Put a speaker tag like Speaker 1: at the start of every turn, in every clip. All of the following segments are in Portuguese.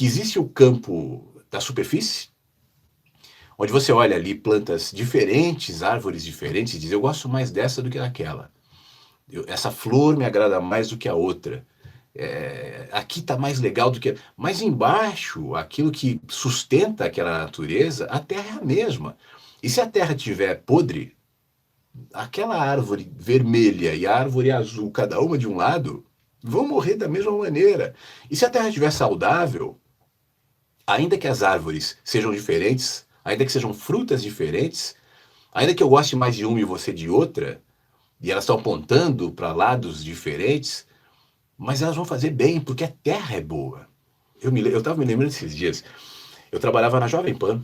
Speaker 1: que existe o campo da superfície, onde você olha ali plantas diferentes, árvores diferentes, e diz, eu gosto mais dessa do que daquela. Essa flor me agrada mais do que a outra. Aqui está mais legal do que... Mas embaixo, aquilo que sustenta aquela natureza, a terra é a mesma. E se a terra estiver podre, aquela árvore vermelha e a árvore azul, cada uma de um lado, vão morrer da mesma maneira. E se a terra estiver saudável, ainda que as árvores sejam diferentes, ainda que sejam frutas diferentes, ainda que eu goste mais de uma e você de outra, e elas estão apontando para lados diferentes, mas elas vão fazer bem, porque a terra é boa. Eu estava me lembrando esses dias, eu trabalhava na Jovem Pan,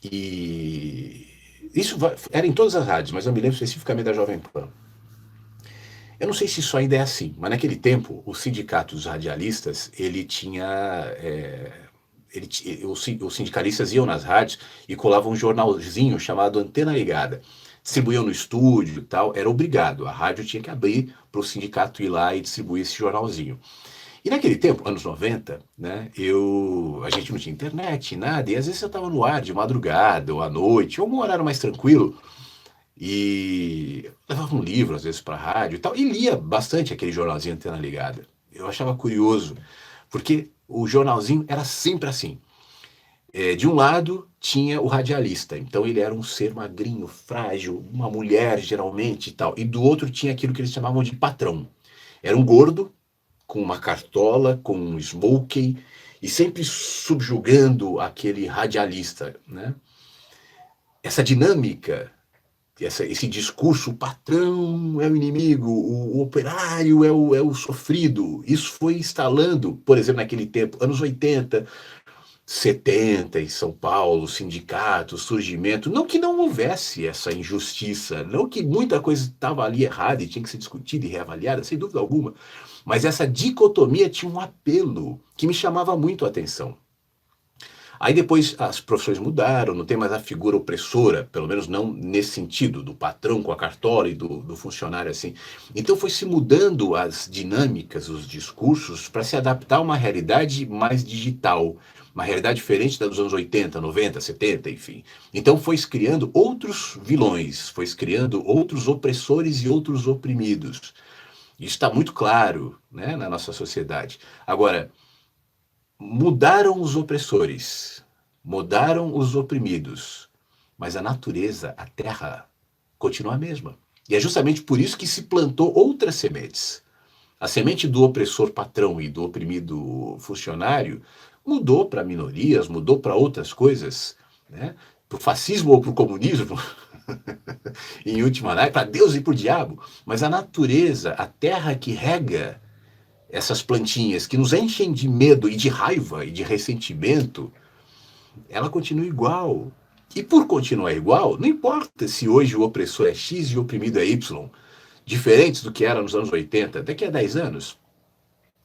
Speaker 1: e isso era em todas as rádios, mas eu me lembro especificamente da Jovem Pan. Eu não sei se isso ainda é assim, mas naquele tempo, o sindicato dos radialistas, ele tinha... os sindicalistas iam nas rádios e colavam um jornalzinho chamado Antena Ligada. Distribuíam no estúdio e tal, era obrigado. A rádio tinha que abrir para o sindicato ir lá e distribuir esse jornalzinho. E naquele tempo, anos 90, né, a gente não tinha internet, nada, e às vezes eu estava no ar de madrugada ou à noite, ou um horário mais tranquilo, e levava um livro, às vezes, para a rádio e tal, e lia bastante aquele jornalzinho Antena Ligada. Eu achava curioso, porque o jornalzinho era sempre assim. De um lado tinha o radialista, então ele era um ser magrinho, frágil, uma mulher geralmente e tal, e do outro tinha aquilo que eles chamavam de patrão. Era um gordo, com uma cartola, com um smoking, e sempre subjugando aquele radialista, né? Essa dinâmica, esse discurso, o patrão é o inimigo, o operário é o sofrido, isso foi instalando, por exemplo, naquele tempo, anos 80, 70 em São Paulo, sindicatos, surgimento, não que não houvesse essa injustiça, não que muita coisa estava ali errada e tinha que ser discutida e reavaliada, sem dúvida alguma, mas essa dicotomia tinha um apelo que me chamava muito a atenção. Aí depois as profissões mudaram, não tem mais a figura opressora, pelo menos não nesse sentido, do patrão com a cartola e do funcionário assim. Então foi se mudando as dinâmicas, os discursos, para se adaptar a uma realidade mais digital, uma realidade diferente da dos anos 80, 90, 70, enfim. Então foi se criando outros vilões, foi se criando outros opressores e outros oprimidos. Isso está muito claro, né, na nossa sociedade. Agora, mudaram os opressores, mudaram os oprimidos, mas a natureza, a terra, continua a mesma. E é justamente por isso que se plantou outras sementes. A semente do opressor patrão e do oprimido funcionário mudou para minorias, mudou para outras coisas, né? Para o fascismo ou para o comunismo, em última análise, para Deus e para o diabo. Mas a natureza, a terra que rega essas plantinhas que nos enchem de medo e de raiva e de ressentimento, ela continua igual. E por continuar igual, não importa se hoje o opressor é X e o oprimido é Y, diferentes do que era nos anos 80, daqui a 10 anos,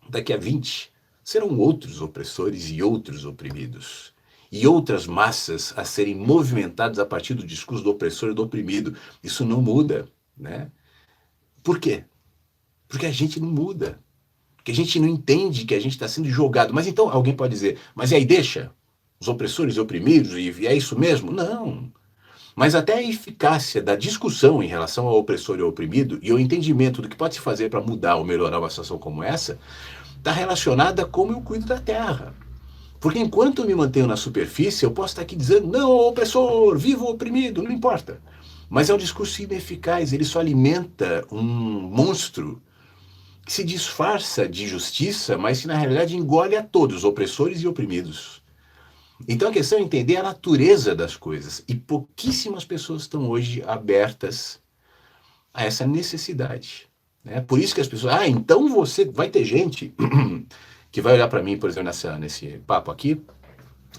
Speaker 1: daqui a 20, serão outros opressores e outros oprimidos. E outras massas a serem movimentadas a partir do discurso do opressor e do oprimido. Isso não muda, né? Por quê? Porque a gente não muda. Porque a gente não entende que a gente está sendo jogado. Mas então alguém pode dizer, mas e aí deixa os opressores e oprimidos e é isso mesmo? Não. Mas até a eficácia da discussão em relação ao opressor e ao oprimido e o entendimento do que pode se fazer para mudar ou melhorar uma situação como essa está relacionada a como eu cuido da terra. Porque enquanto eu me mantenho na superfície, eu posso estar aqui dizendo, não, opressor, viva o oprimido, não importa. Mas é um discurso ineficaz, ele só alimenta um monstro que se disfarça de justiça, mas que na realidade engole a todos, opressores e oprimidos. Então a questão é entender a natureza das coisas. E pouquíssimas pessoas estão hoje abertas a essa necessidade. Né? Por isso que as pessoas... então você... Vai ter gente que vai olhar para mim, por exemplo, nesse papo aqui,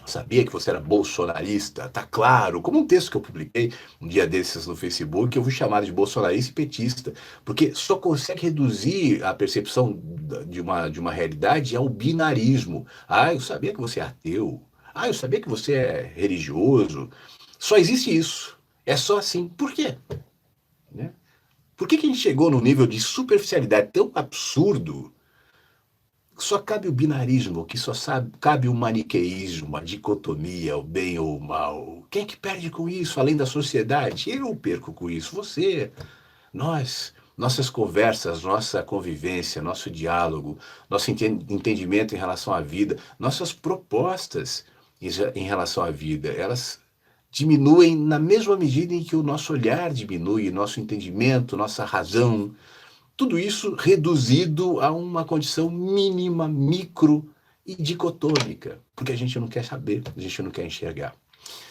Speaker 1: sabia que você era bolsonarista, tá claro, como um texto que eu publiquei um dia desses no Facebook, eu fui chamado de bolsonarista e petista, porque só consegue reduzir a percepção de uma realidade ao binarismo. Eu sabia que você é ateu. Eu sabia que você é religioso. Só existe isso. É só assim. Por quê? Né? Por que a gente chegou num nível de superficialidade tão absurdo? só cabe o binarismo, que só cabe o maniqueísmo, a dicotomia, o bem ou o mal. Quem é que perde com isso, além da sociedade? Eu perco com isso, você, nós. Nossas conversas, nossa convivência, nosso diálogo, nosso entendimento em relação à vida, nossas propostas em relação à vida, elas diminuem na mesma medida em que o nosso olhar diminui, nosso entendimento, nossa razão, tudo isso reduzido a uma condição mínima, micro e dicotômica, porque a gente não quer saber, a gente não quer enxergar.